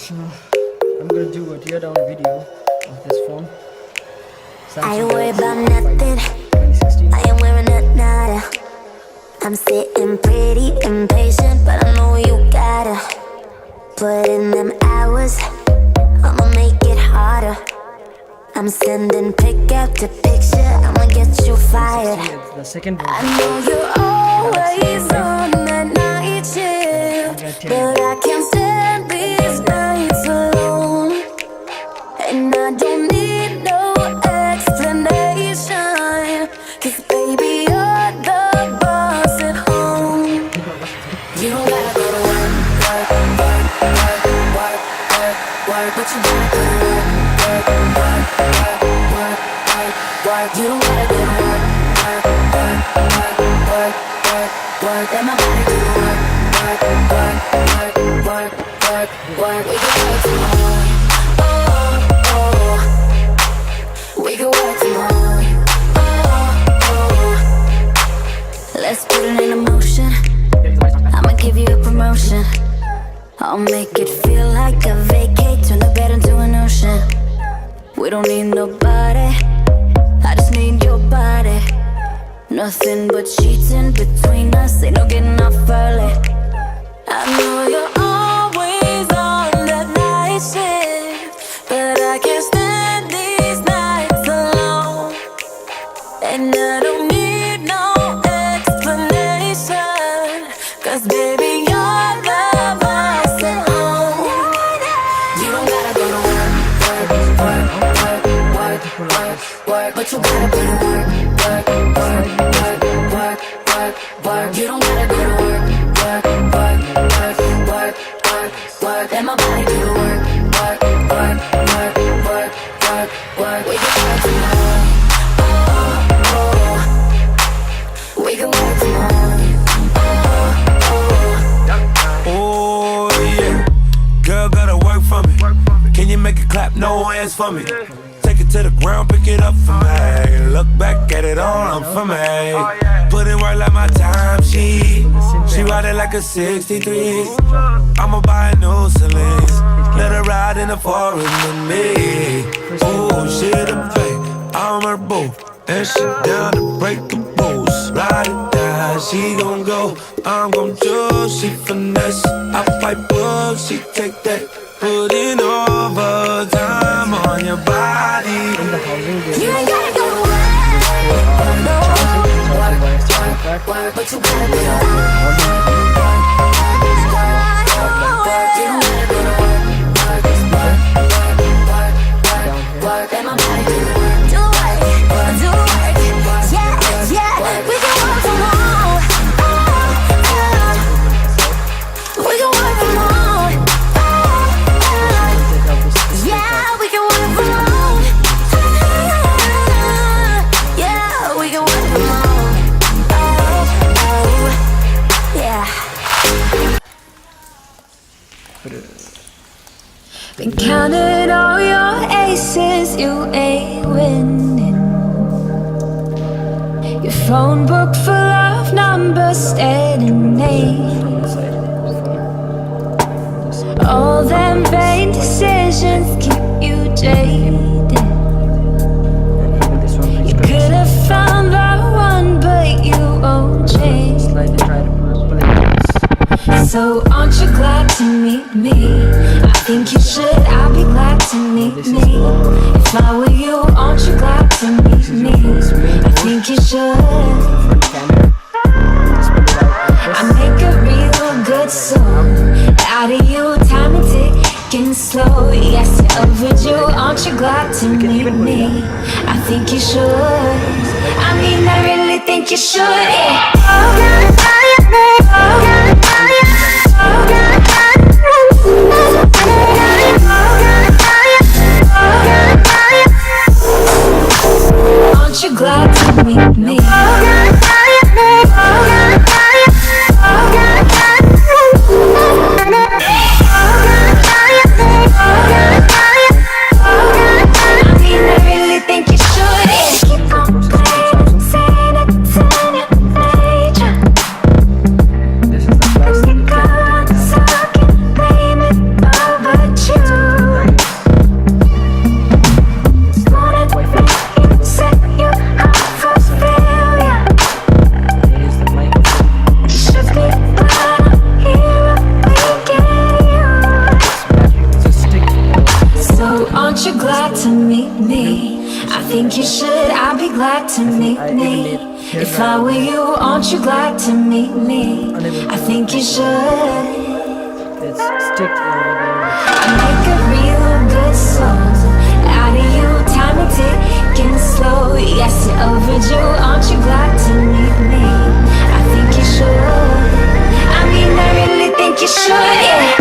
I'm gonna do a teardown video of this phone. I ain't worried about nothing. 2016. I am wearing a nada. I'm sitting pretty impatient, but I know you gotta put in them hours. I'ma make it harder. I'm sending pick after picture. I'ma get you fired. It's the second version. I know you're always on that night shift, but I can't stand these nights alone. And I don't need no explanation, 'cause baby, you're the boss at home. You don't gotta go to work, work, work, work, work, work, work, but you gotta go to work, work, work, work, work, work, work. You don't gotta go to work, work, work, work, work, work, work. Let my body do the work, work, work, work, work, work, work. We can work tomorrow. Oh, oh. We can work tomorrow. Oh, oh. Let's put it in motion. I'ma give you a promotion. I'll make it feel like a vacate. Turn the bed into an ocean. We don't need nobody, I just need your body. Nothing but sheets in between us, ain't no getting off early. I know you're always on that night shift, but I can't stand these nights alone. And I don't need no explanation, 'cause baby, you're the boss at home. You don't gotta go to work, work, work, work, work, work, work, but you gotta put in work, work, work, work, work, work, work. You don't gotta go to work, work, work, work, work, work, work. Let my body do the work, work, work, work, work, work, work. We can work tomorrow. Oh, oh. We can work tomorrow. Oh, oh. Oh yeah, girl gotta work for me. Can you make it clap? No hands for me. Take it to the ground, pick it up for me. Look back at it all, I'm for me. Put in work like my time sheet. She ride it like a 63. I'ma buy a new Celine. Let her ride in the forest with me. Oh shit, I'm fake, I'm her boo. And she down to break the rules. Ride it down, she gon' go, I'm gon' choose. She finesse, I fight bulls, she take that. Putting overtime on your body. You ain't gotta go to work, no, work, work, work, but you gotta be on work, work, work, work. You don't gotta go to work, work, work, work, work, work, work. Let my body do the work, do work, do work. Yeah, yeah, we can work from home. We can work from home. Yeah, we can work from home. Yeah, we can work from home. Oh, oh, yeah. Been counting all your aces, you ain't winning. Your phone book full of numbers, standing names. All them vain decisions keep you jaded. You could have found the one, but you won't change. So aren't you glad to meet me? I think you should, I'll be glad to meet me. If I were you, aren't you glad to meet me? I think you should. I make a real good song out of you, time and ticking slow. Yes, you're overdue, aren't you glad to meet me? I think you should. I mean, I really think you should, yeah. Aren't you glad to meet me? glad to meet me? If I were you, aren't you glad to meet me? I think you should. Let's stick over there. I make a real good song out of you, time and ticking slow. Yes, you're overdue, aren't you glad to meet me? I think you should. I mean, I really think you should, yeah.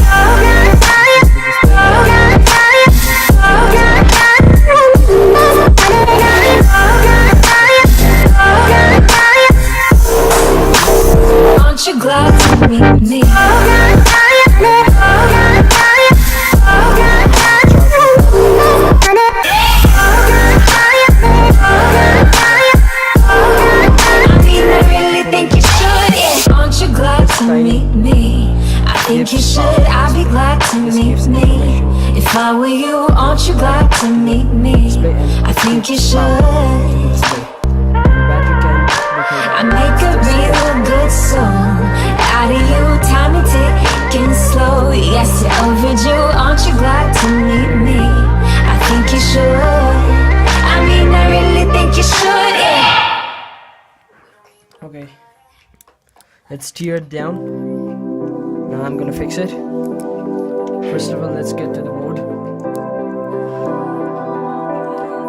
Aren't you glad to meet me? I think you should, I'd be glad to meet me. If I were you, aren't you glad to meet me? I think you should. I make a real good song out of you, time and ticking slow. Yes, you're overdue, aren't you glad to meet me? I think you should. I mean, I really think you should, yeah. Okay, let's tear it down. Now I'm gonna fix it. First of all, let's get to the board.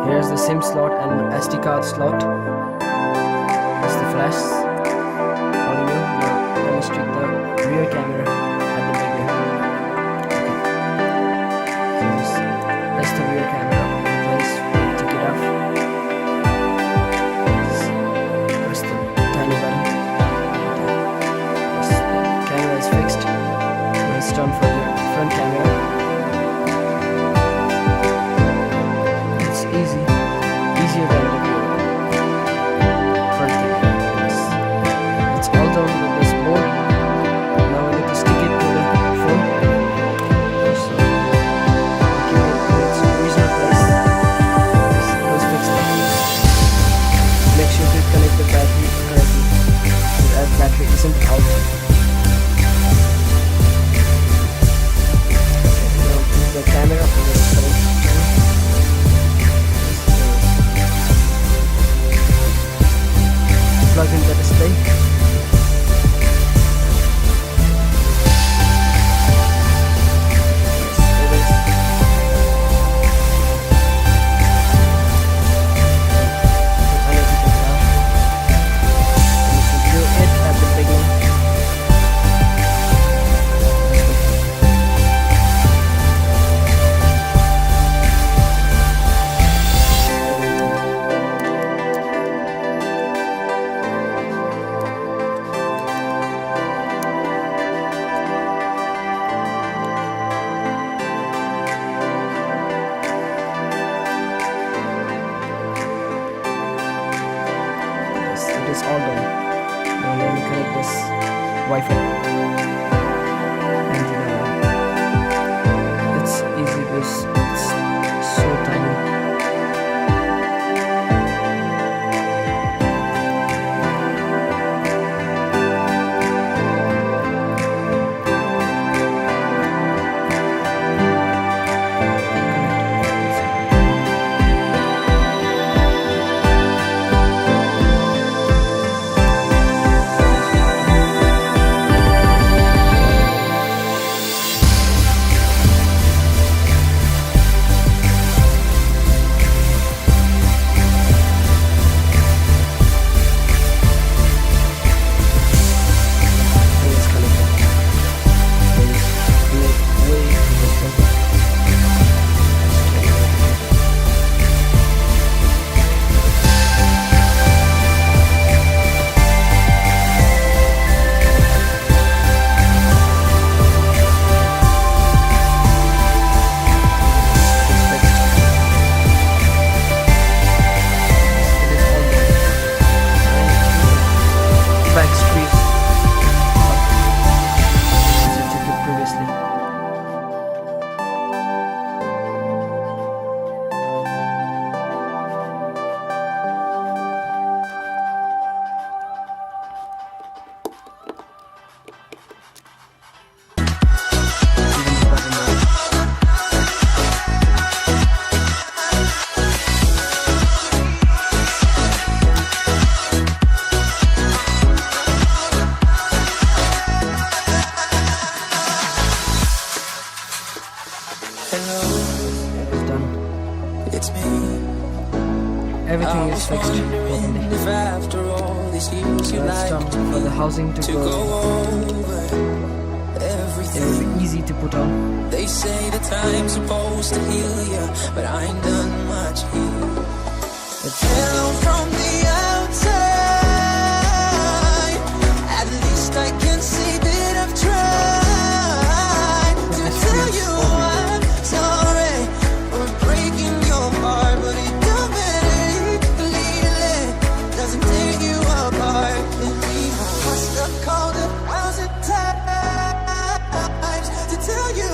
Here's the SIM slot and SD card slot. That's the flash. Audio. We're gonna stick the rear camera at the bigger. Okay. So that's the rear camera. Let's take it off. Just press the tiny button. Yes, the camera is fixed. Now it's done for the front camera. It's easy. Easier than the front camera. It's all done with this board. Now I need to stick it to the phone. So keep it in its original place. Let's fix it. Make sure to connect the battery correctly. So that battery isn't out. Now put the camera on the correct channel. Plug in the display. It is all done. Now let me connect this Wi-Fi. And it's easy because it's so tiny. is fixed properly. If after all these years you So it's like time for the housing to go go. over It everything. will be easy to put on. They say the time's supposed to heal ya, but I ain't done much here. It's Hello from the outside. At least I can say that I've tried to tell you I'm sorry for breaking your heart, but it don't matter. Believe it doesn't tear you apart. And we must have called 1,000 times to tell you,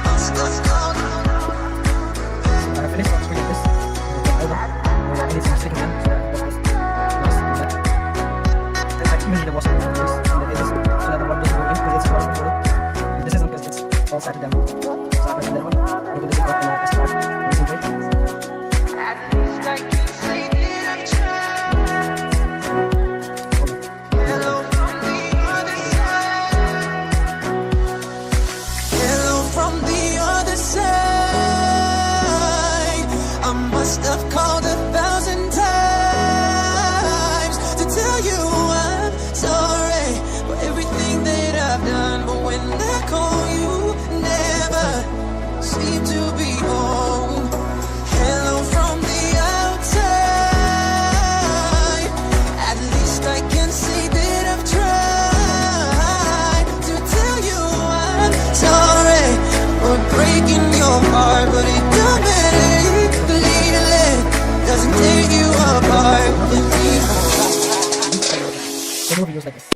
I'm sorry. I finished reading this. Over. I need some stick again. Then I cleaned the washing machine this and the edges so that the water doesn't go in because it's water before. This isn't because it's all side down. So I put that one. Look at the zip up and I start using it. At least I can say that I've tried. Hello from the other side. Hello from the other side. I must have called 1,000 times to tell you I'm sorry for everything that I've done. But when I call you, never seem to be home. Hello from the outside. At least I can say that I've tried to tell you I'm sorry for breaking your heart, but it don't matter. Believe it doesn't tear you apart. So more videos like this.